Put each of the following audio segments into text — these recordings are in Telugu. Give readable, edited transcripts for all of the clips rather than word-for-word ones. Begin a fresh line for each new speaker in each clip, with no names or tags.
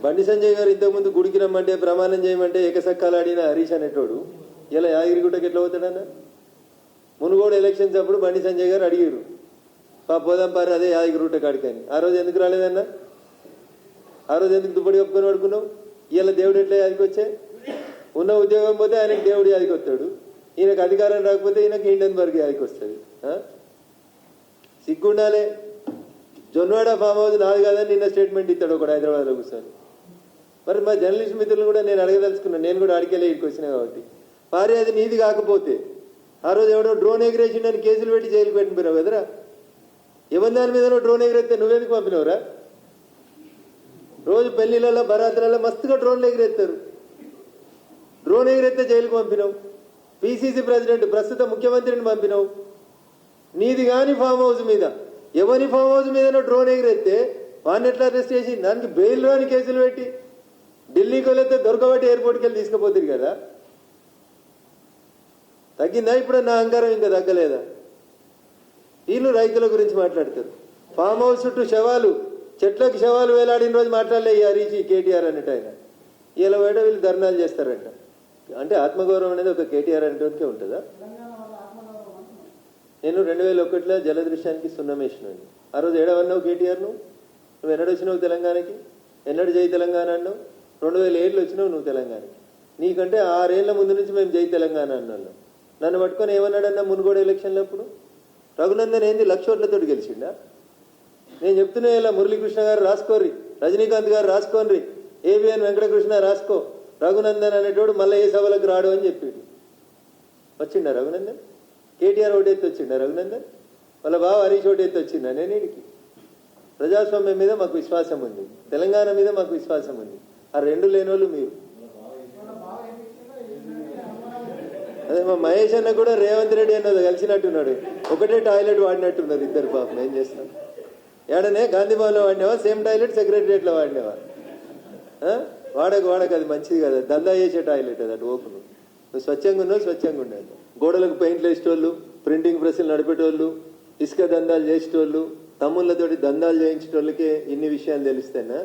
బండి సంజయ్ గారు ఇంతకుముందు గుడికి రమ్మంటే ప్రమాణం చేయమంటే ఏకసక్కాలు ఆడిన హరీష్ అనేటోడు ఇలా యాదగిరిగుట్టకి ఎట్లా పోతాడన్న? మునుగోడు ఎలక్షన్స్ అప్పుడు బండి సంజయ్ గారు అడిగారు పోదాం పారు అదే యాదగిరిగుట్ట కాడికని. ఆ రోజు ఎందుకు రాలేదన్నా? ఆ రోజు ఎందుకు దుప్పటి కప్పుకొని పడుకున్నావు? ఇలా దేవుడు ఎట్లా యాదికి వచ్చే? ఉన్న ఉద్యోగం పోతే ఆయనకు దేవుడు యాదికి వస్తాడు, ఈయనకు అధికారం రాకపోతే ఈయనకు హిండెన్బర్గ్ యాదికి వస్తుంది. సిగ్గుండాలే. జొన్వాడ ఫామ్ హౌస్ నాది కాదని నిన్న స్టేట్మెంట్ ఇస్తాడు ఒకడు హైదరాబాద్లో కూర్చొని. మరి మా జర్నలిస్ట్ మిత్రులు కూడా నేను అడగదలుచుకున్నాను, నేను కూడా అడిగేలే ఇక్కడికి వచ్చినా కాబట్టి. మరి అది నీది కాకపోతే ఆ రోజు ఎవడో డ్రోన్ ఎగిరేసిండని కేసులు పెట్టి జైలుకి పెట్టిపోయినావు కదరా. ఎవరి దాని మీద డ్రోన్ ఎగిరేస్తే నువ్వెందుకు పంపినవురా? రోజు పెళ్లిళ్ళలో బరాత్రాల్లో మస్తుగా డ్రోన్లు ఎగిరేస్తారు. డ్రోన్ ఎగిరేస్తే జైలుకు పంపినావు. పిసిసి ప్రెసిడెంట్ ప్రస్తుత ముఖ్యమంత్రిని పంపినావు. నీది కాని ఫామ్ హౌస్ మీద ఎవరి ఫామ్ హౌస్ మీద డ్రోన్ ఎగిరేస్తే వాడిని ఎట్లా అరెస్ట్ చేసి దానికి బెయిల్ రాని కేసులు పెట్టి ఢిల్లీకి వెళ్తే దొరకబట్టి ఎయిర్పోర్ట్కి వెళ్ళి తీసుకుపోతుంది కదా. తగ్గిందా ఇప్పుడు నా అహంకారం? ఇంకా తగ్గలేదా? వీళ్ళు రైతుల గురించి మాట్లాడతారు. ఫామ్ హౌస్ చుట్టూ శవాలు, చెట్లకు శవాలు వేలాడిన రోజు మాట్లాడలే ఈ హరీష్ కేటీఆర్ అన్నట్టు ఆయన. ఇలా బయట వీళ్ళు ధర్నాలు చేస్తారంట. అంటే ఆత్మగౌరవం అనేది ఒక కేటీఆర్ అనేటోకే ఉంటుందా? నేను 2001లో జలదృశ్యానికి సున్నమేసినాను. ఆ రోజు ఏడవన్నావు కేటీఆర్? నువ్వు ఎన్నడు వచ్చినావు తెలంగాణకి? ఎన్నడు జై తెలంగాణ అన్నావు? 2007లో వచ్చినావు నువ్వు తెలంగాణకి. నీకంటే 6 ఏళ్ల ముందు నుంచి మేము జై తెలంగాణ అన్నాను. నన్ను పట్టుకొని ఏమన్నాడన్నా మునుగోడు ఎలక్షన్లో? అప్పుడు రఘునందన్ ఏంది 1,00,000 ఓట్లతో గెలిచిండా? నేను చెప్తున్నా ఇలా మురళీకృష్ణ గారు రాసుకోర్రి, రజనీకాంత్ గారు రాసుకోండి, ఏబిఎన్ వెంకటకృష్ణ రాసుకో, రఘునందన్ అనేటోడు మళ్ళీ ఏ సభలకు రాడు అని చెప్పిండు. వచ్చిండా రఘునందన్? కేటీఆర్ ఓటెత్తి వచ్చిండా రఘునందన్? వాళ్ళ బావ హరీష్ ఓటెత్తి వచ్చిండా? నేను వీడికి ప్రజాస్వామ్యం మీద మాకు విశ్వాసం ఉంది, తెలంగాణ మీద మాకు విశ్వాసం ఉంది. ఆ రెండు లేనోళ్ళు మీరు. అదే మా మహేష్ అన్న కూడా రేవంత్ రెడ్డి అన్నది కలిసినట్టున్నాడు, ఒకటే టాయిలెట్ వాడినట్టున్నారు ఇద్దరు. పాపం ఏం చేస్తాం? ఏడనే గాంధీ భవన్లో వాడినావా? Same toilet సెక్రటరియట్లో వాడినావా? వాడకు అది మంచిది కదా, దందా చేసే టాయిలెట్ అది. అటు ఓపెన్ నువ్వు స్వచ్ఛంగా ఉన్నావు, స్వచ్ఛంగా ఉండాలి. గోడలకు పెయింట్లు వేసేటోళ్ళు, ప్రింటింగ్ ప్రెస్లు నడిపేటోళ్ళు, ఇసుక దందాలు చేసేటోళ్ళు, తమ్ముళ్ళతోటి దందాలు చేయించేటోళ్ళకే ఇన్ని విషయాలు తెలుస్తేనా?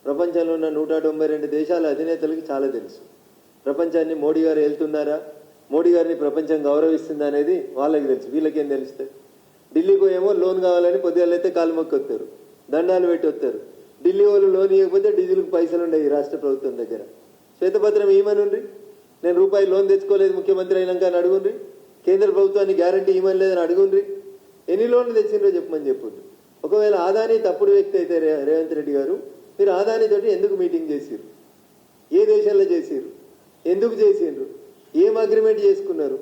ప్రపంచంలో ఉన్న 192 దేశాల అధినేతలకి చాలా తెలుసు. ప్రపంచాన్ని మోడీ గారు వెళ్తున్నారా, మోడీ గారిని ప్రపంచం గౌరవిస్తుందా అనేది వాళ్ళకి తెలుసు. వీళ్ళకేం తెలుస్తుంది? ఢిల్లీకి ఏమో లోన్ కావాలని పొద్దుగాలైతే కాలు మొక్కి వస్తారు, దండాలు పెట్టి వస్తారు. ఢిల్లీ వాళ్ళు లోన్ ఇవ్వకపోతే డీజిల్కి పైసలు ఉండేవి రాష్ట్ర ప్రభుత్వం దగ్గర. శ్వేతపత్రం ఇవ్వమనుండ్రి, నేను రూపాయి లోన్ తెచ్చుకోలేదు ముఖ్యమంత్రి అయినాక అని అడుగుండ్రి. కేంద్ర ప్రభుత్వాన్ని గ్యారంటీ ఇవ్వని లేదని అడుగుండ్రి. ఎన్ని లోన్లు తెచ్చిండ్రో చెప్పమని చెప్పుండ్రి. ఒకవేళ ఆదాని తప్పుడు వ్యక్తి అయితే రేవంత్ రెడ్డి గారు, మీరు ఆదానితోటి ఎందుకు మీటింగ్ చేసిరు? ఏ దేశాల్లో చేసిరు? ఎందుకు చేసిండ్రు? ఏం అగ్రిమెంట్ చేసుకున్నారు?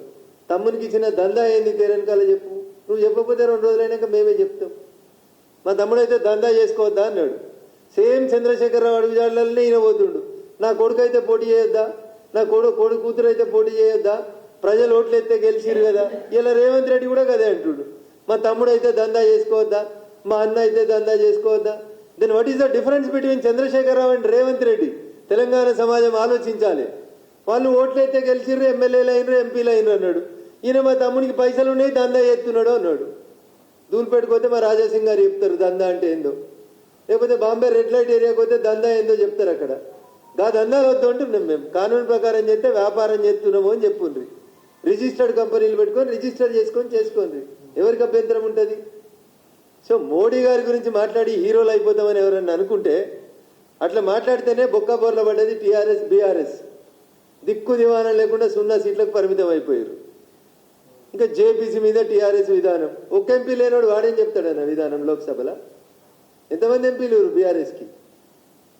తమ్మునికి ఇచ్చిన దందా ఏంది తెరనకాల చెప్పు. నువ్వు చెప్పకపోతే 2 రోజులైనాక మేమే చెప్తాం. మా తమ్ముడైతే దందా చేసుకోవద్దా అన్నాడు. సేమ్ చంద్రశేఖరరావు అడుగుజాడలనే ఈయన పోతుండు. నా కొడుకు అయితే పోటీ చేయొద్దా? నా కొడుకు కూతురు అయితే పోటీ చేయొద్దా? ప్రజలు ఓట్లు ఎత్తే గెలిచిరు కదా. ఇలా రేవంత్ రెడ్డి కూడా కదే అంటుడు. మా తమ్ముడు అయితే దందా చేసుకోవద్దా, మా అన్న అయితే దందా చేసుకోవద్దా? Then what is the difference between Chandrashekhar Rao and Revanth Reddy? Telangana సమాజం ఆలోచించాలి. వాళ్ళు ఓట్లు అయితే గెలిచిర్రు, ఎమ్మెల్యేలు అయినరు, ఎంపీలు అయినరు అన్నాడు. ఈయన మా తమ్మునికి పైసలు ఉన్నాయి దందా చేస్తున్నాడు అన్నాడు. దూల్పేటకు మా రాజాసింగ్ గారు చెప్తారు దందా అంటే ఏందో, లేకపోతే బాంబే రెడ్ లైట్ ఏరియాకి పోతే దందా ఏందో చెప్తారు అక్కడ. దందాలు వద్దు అంటున్నాం మేము. కానూన్ ప్రకారం చేస్తే వ్యాపారం చేస్తున్నాము అని చెప్పుండ్రి. రిజిస్టర్డ్ కంపెనీలు పెట్టుకొని రిజిస్టర్ చేసుకోండి, ఎవరికి అభ్యంతరం ఉంటుంది? సో మోడీ గారి గురించి మాట్లాడి హీరోలు అయిపోతామని ఎవరన్నా అనుకుంటే, అట్లా మాట్లాడితేనే బొక్క బోర్ల పడ్డది టీఆర్ఎస్ బీఆర్ఎస్. దిక్కు దివానం లేకుండా 0 సీట్లకు పరిమితం అయిపోయారు. ఇంకా జేపీసీ మీద టీఆర్ఎస్ విధానం. ఒక్క ఎంపీ లేనాడు వాడేం చెప్తాడన్న విధానం లోక్సభలో? ఎంతమంది ఎంపీలు బీఆర్ఎస్కి?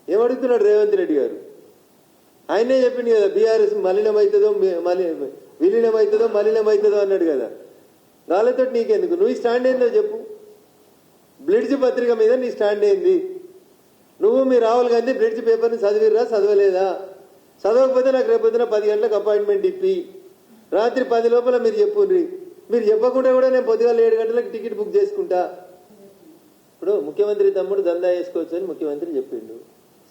ఏమడుగుతున్నాడు రేవంత్ రెడ్డి గారు? ఆయనే చెప్పింది కదా, బీఆర్ఎస్ మలినమవుతుందో విలీనమవుతుందో మలినమవుతుందో అన్నాడు కదా. వాళ్ళతో నీకెందుకు? నువ్వు స్టాండ్ ఏందో చెప్పు. బ్లిడ్జ్ పత్రిక మీద నీ స్టాండ్ ఏంది? నువ్వు మీ రాహుల్ గాంధీ బ్లిడ్జ్ పేపర్ని చదివిర్రా, చదవలేదా? చదవకపోతే నాకు రేపొద్దున 10 గంటలకు అపాయింట్మెంట్ ఇప్పి రాత్రి 10 లోపల మీరు చెప్పుండ్రి. మీరు చెప్పకుండా కూడా నేను పొద్దుగాల 7 గంటలకు టికెట్ బుక్ చేసుకుంటా. ఇప్పుడు ముఖ్యమంత్రి తమ్ముడు దందా వేసుకోవచ్చు అని ముఖ్యమంత్రి చెప్పిండు.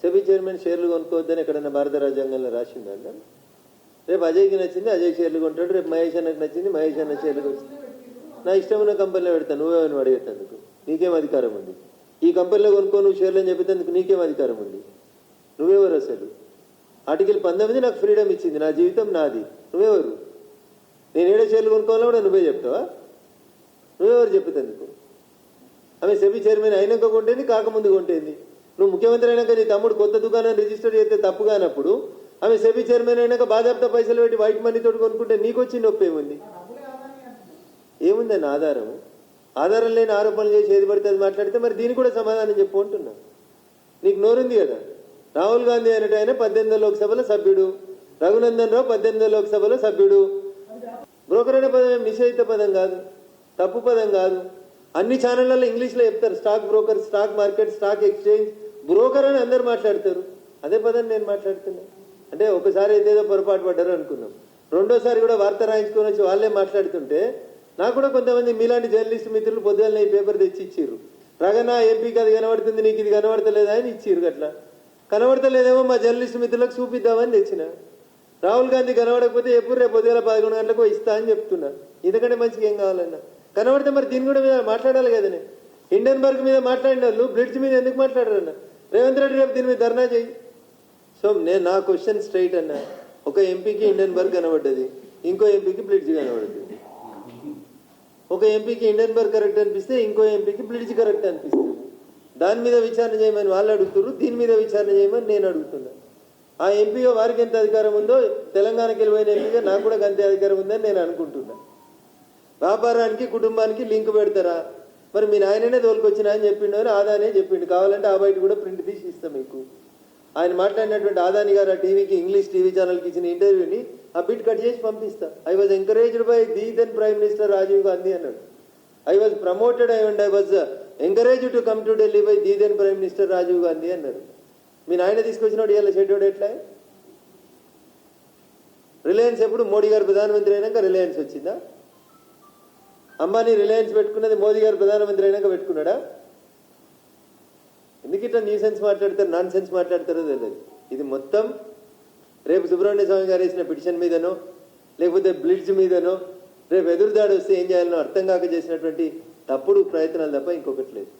సెబీ చైర్మన్ షేర్లు కొనుక్కోవద్దని ఎక్కడన్నా భారత రాజ్యాంగంలో రాసిందంట. రేపు అజయ్కి నచ్చింది అజయ్ షేర్లు కొంటాడు, రేపు మహేష్ అన్నకు నచ్చింది మహేష్ అన్న షేర్లు కొంటాడు. నా ఇష్టం ఉన్న కంపెనీలో పెడతాను, నువ్వేమని అడిగేందుకు నీకేం అధికారం ఉంది? ఈ కంపెనీలో కొనుక్కో నువ్వు షేర్లు అని చెప్పేందుకు నీకేం అధికారం ఉంది? నువ్వెవరు అసలు? ఆర్టికల్ 19 నాకు ఫ్రీడమ్ ఇచ్చింది, నా జీవితం నాది. నువ్వెవరు? నేను ఏడో షేర్లు కొనుక్కోవాలో కూడా నువ్వే చెప్తావా? నువ్వెవరు చెప్పేందుకు? ఆమె సెబీ చైర్మన్ అయినాక కొంటేంది, కాకముందు కొంటేంది? నువ్వు ముఖ్యమంత్రి అయినాక నీ తమ్ముడు కొత్త దుకాణం రిజిస్టర్ చేస్తే తప్పు కానప్పుడు ఆమె సెబీ చైర్మన్ అయినాక బాధ్యత పైసలు పెట్టి వైట్ మనీ తోటి కొనుక్కుంటే నీకు వచ్చి నొప్పి ఏముంది? ఏముందని ఆధారం? ఆధారం లేని ఆరోపణలు చేసి ఏది పడితే అది మాట్లాడితే మరి దీనికి కూడా సమాధానం చెప్పు అంటున్నా. నీకు నోరుంది కదా. రాహుల్ గాంధీ అనేట ఆయన 18వ లోక్సభలో సభ్యుడు, రఘునందన్ రావు 18వ లోక్సభలో సభ్యుడు. బ్రోకర్ అనే పదం ఏం నిషేధిత పదం కాదు, తప్పు పదం కాదు. అన్ని ఛానళ్లలో ఇంగ్లీష్లో చెప్తారు, stock broker, stock market, stock exchange. Broker అని అందరు మాట్లాడతారు, అదే పదం నేను మాట్లాడుతున్నా. అంటే ఒకసారి అయితే ఏదో పొరపాటు పడ్డారు అనుకున్నాం, రెండోసారి కూడా వార్త రాయించుకొని వచ్చి వాళ్ళే మాట్లాడుతుంటే నాకు కూడా కొంతమంది మీలాంటి జర్నలిస్ట్ మిత్రులు పొద్దున్న ఈ పేపర్ తెచ్చి ఇచ్చిర్రు. రగనా ఎంపీకి అది కనబడుతుంది, నీకు ఇది కనబడతలేదా అని ఇచ్చిర్రు. అట్లా కనబడతలేదేమో మా జర్నలిస్ట్ మిత్రులకు చూపిద్దామని తెచ్చిన. రాహుల్ గాంధీ కనబడకపోతే ఎప్పుడు రేపు పొద్దుగల 11 గంటలకు ఇస్తా అని చెప్తున్నా. ఎందుకంటే మంచిగా ఏం కావాలన్నా కనబడితే మరి దీని కూడా మీద మాట్లాడాలి కదనే. హిండెన్బర్గ్ మీద మాట్లాడిన వాళ్ళు బ్రిడ్జ్ మీద ఎందుకు మాట్లాడారన్న? రేవంత్ రెడ్డి రేపు దీని మీద ధర్నా చేయి. సో నేను నా క్వశ్చన్ స్ట్రైట్ అన్నా. ఒక ఎంపీకి హిండెన్బర్గ్ కనబడ్డది, ఇంకో ఎంపీకి బ్రిడ్జ్ కనబడుతుంది. ఒక ఎంపీకి హిండెన్బర్గ్ కరెక్ట్ అనిపిస్తే ఇంకో ఎంపీకి బ్రిడ్జ్ కరెక్ట్ అనిపిస్తుంది. దాని మీద విచారణ చేయమని వాళ్ళు అడుగుతున్నారు, దీని మీద విచారణ చేయమని నేను అడుగుతున్నా. ఆ ఎంపీగా వారికి ఎంత అధికారం ఉందో తెలంగాణకి వెళ్ళిపోయిన ఎంపీగా నాకు కూడా అంతే అధికారం ఉందని నేను అనుకుంటున్నా. వ్యాపారానికి కుటుంబానికి లింక్ పెడతారా? మరి మీ నాయననే తోలుకొచ్చినా అని చెప్పిండు అని ఆదానే చెప్పిండు. కావాలంటే ఆ బయట కూడా ప్రింట్ తీసి ఇస్తాం మీకు. ఆయన మాట్లాడినటువంటి ఆదాని గారు ఆ టీవీకి, ఇంగ్లీష్ టీవీ ఛానల్కి ఇచ్చిన ఇంటర్వ్యూని ఆ బిట్ కట్ చేసి పంపిస్తా. I was encouraged by the then prime minister Rajiv Gandhi అన్నాడు. I was promoted and I was encouraged to come to Delhi by the then prime minister Rajiv Gandhi అన్నారు. మీ నాయన తీసుకొచ్చినోడు ఇవాళ షెడ్యూడ్ ఎట్లా? రిలయన్స్ ఎప్పుడు మోడీ గారు ప్రధానమంత్రి అయినాక రిలయన్స్ వచ్చిందా? అంబానీ రిలయన్స్ పెట్టుకున్నది మోదీ గారు ప్రధానమంత్రి అయినాక పెట్టుకున్నాడా? ఎందుకు ఇట్లా న్యూ సెన్స్ మాట్లాడతారు, నాన్ సెన్స్ మాట్లాడతారో తెలియదు. ఇది మొత్తం రేపు సుబ్రహ్మణ్య స్వామి గారు వేసిన పిటిషన్ మీదనో లేకపోతే బ్లిడ్జ్ మీదనో రేపు ఎదురుదాడి వస్తే ఏం చేయాలనో అర్థం కాక చేసినటువంటి తప్పుడు ప్రయత్నాలు తప్ప ఇంకొకటి లేదు.